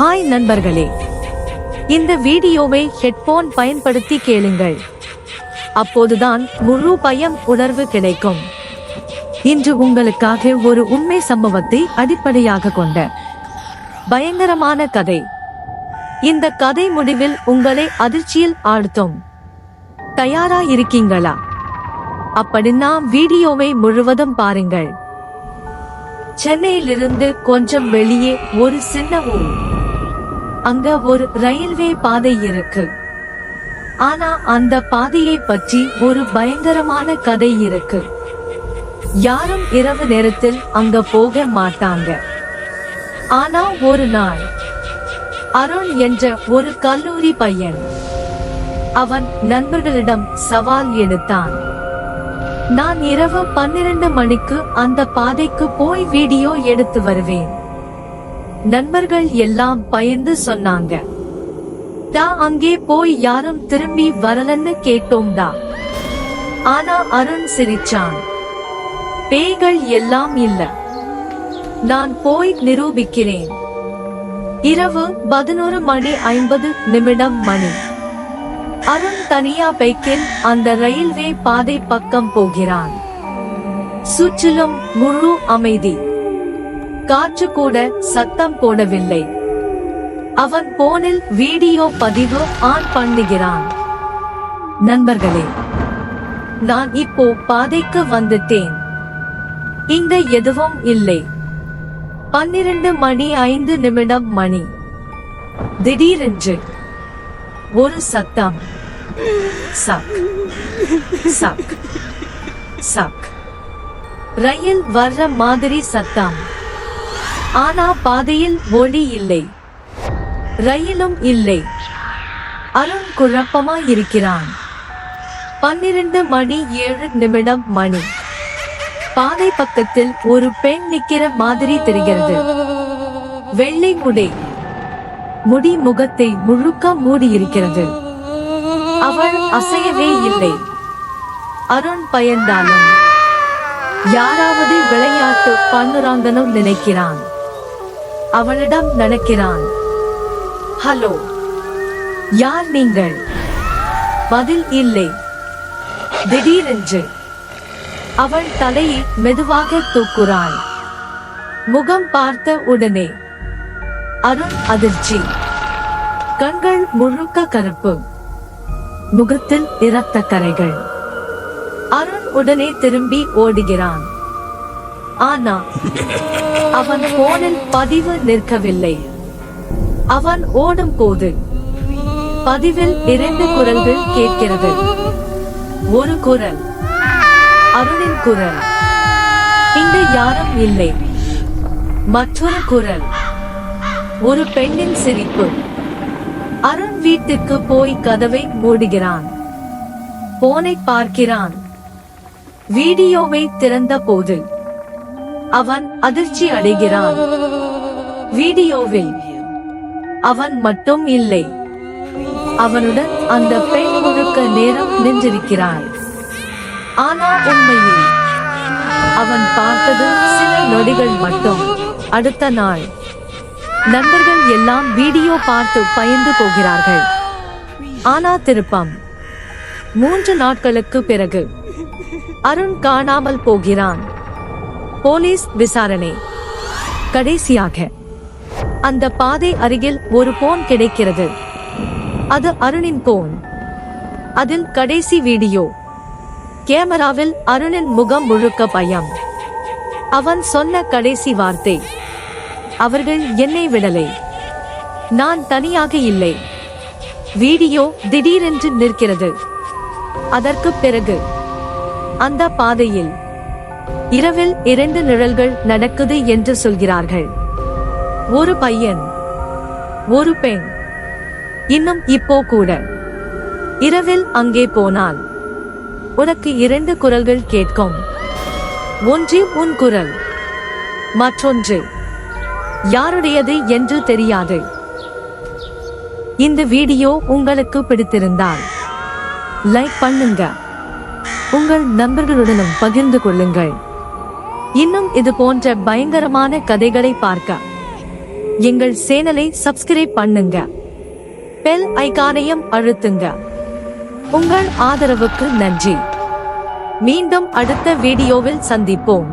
Hi நண்பர்களே, இந்த வீடியோவை ஹெட்போன் பயன்படுத்தி கேளுங்கள். அப்போதுதான் முழு பயம் உணர்வு கிடைக்கும். இன்று உங்களுக்காக ஒரு உண்மை சம்பவத்தை அடிப்படையாக கொண்ட பயங்கரமான கதை. இந்த கதை முடிவில் உங்களை அதிர்ச்சியில் ஆழ்த்தும். தயாரா இருக்கீங்களா? அப்படின்னா வீடியோவை முழுவதும் பாருங்கள். சென்னையிலிருந்து கொஞ்சம் வெளியே ஒரு சின்ன ஊர். அங்க ஒரு ரயில்வே பாதை இருக்கு. ஆனா அந்த பாதையை பற்றி ஒரு பயங்கரமான கதை இருக்கு. யாரும் இரவு நேரத்தில் அங்க போக மாட்டாங்க. ஆனா ஒரு நாள் அருண் என்ற ஒரு கல்லூரி பையன் அவன் நண்பர்களிடம் சவால் எடுத்தான். நான் இரவு 12 மணிக்கு அந்த பாதைக்கு போய் வீடியோ எடுத்து வருவேன். நண்பர்கள் எல்லாம் பயந்து சொன்னாங்க. அங்கே போய் யாரும் திரும்பி வரலன்னு கேட்டோம்டா. ஆனா அருண் சிரிச்சான். பேய்கள் எல்லாம் இல்ல, நான் போய் நிரூபிக்கிறேன். இரவு 11:50 மணி. அருண் தனியா பைக்கில் அந்த ரயில்வே பாதை பக்கம் போகிறான். சுற்றிலும் முழு அமைதி. காற்று கூட சத்தம் போடவில்லை. அவன் போனில் வீடியோ பதிவு ஆன் பண்ணுகிறான். நண்பர்களே, நான் இப்போ பாதைக்கு வந்துட்டேன். இங்க எதுவும் இல்லை. 12:05 மணி. திடீரென்று ஒரு சத்தம். Chuck chuck chuck. ரயில் வர்ற மாதிரி சத்தம். ஆனா பாதையில் ஒளி இல்லை, ரயிலும் இல்லை. அருண் குழப்பமா இருக்கிறான். 12:07 மணி. பாதை பக்கத்தில் ஒரு பெண் நிக்கிற மாதிரி தெரிகிறது. வெள்ளை முடி முகத்தை முழுக்க மூடியிருக்கிறது. அவள் அசையவே இல்லை. அருண் பயந்தாலும் யாராவது விளையாட்டு பண்ணுறாங்கன்னு நினைக்கிறான். அவளிடம் நினைக்கிறான், ஹலோ, யார் நீங்கள்? பதில் இல்லை. திடீரென்று அவள் தலையை மெதுவாக தூக்குறாள். முகம் பார்த்த உடனே அருண் அதிர்ச்சி. கண்கள் முழுக்க கருப்பு, முகத்தில் இரத்த கரைகள். அருண் உடனே திரும்பி ஓடுகிறான். ஆனா அவன் போனில் பதிவு நிற்கவில்லை. அவன் ஓடும் போது பதிவில் 2 குரல்கள் கேட்கிறது. ஒரு குரல் அருணின் குரல், இங்கு யாரும் இல்லை. மற்றொரு குரல் ஒரு பெண்ணின் சிரிப்பு. அருண் வீட்டுக்கு போய் கதவை மூடுகிறான். போனை பார்க்கிறான். வீடியோவை திறந்த போது அவன் அதிர்ச்சி அடைகிறான். வீடியோவில் அவன் மட்டும் இல்லை, அவனுடன் அந்த பெண் முழுக்க நேரம் நின்றிருக்கிறாள். ஆனா உண்மையில் அவன் பார்த்தது சில நொடிகள் மட்டும். அடுத்த நாள் நண்பர்கள் எல்லாம் வீடியோ பார்த்து பயந்து போகிறார்கள். ஆனா திருப்பம் 3 நாட்களுக்கு பிறகு அருண் காணாமல் போகிறான். போலீஸ் விசாரணை. கடைசியாக அந்த பாதை அருகில் ஒரு போன் கிடைக்கிறது. அது அருணின் போன். அதில் கடைசி வீடியோ. கேமராவில் அருணின் முகம் முழுக்க பயம். அவன் சொன்ன கடைசி வார்த்தை, அவர்கள் என்னை விடலை, நான் தனியாக இல்லை. வீடியோ திடீரென்று நிற்கிறது. அதற்கு பிறகு அந்த பாதையில் இரவில் 2 நிழல்கள் நடக்குது என்று சொல்கிறார்கள். ஒரு பையன், ஒரு பெண். இன்னும் இப்போ கூட இரவில் அங்கே போனால் உனக்கு 2 குரல்கள் கேட்கும். ஒன்று உன் குரல், மற்றொன்று யாருடையது என்று தெரியாது. இந்த வீடியோ உங்களுக்கு பிடித்திருந்தால் லைக் பண்ணுங்க, உங்கள் நண்பர்களுடனும் பகிர்ந்து கொள்ளுங்கள். இன்னும் இது போன்ற பயங்கரமான கதைகளை பார்க்க எங்கள் சேனலை சப்ஸ்கிரைப் பண்ணுங்க. பெல் ஐகானையும் அழுத்துங்க. உங்கள் ஆதரவுக்கு நன்றி. மீண்டும் அடுத்த வீடியோவில் சந்திப்போம்.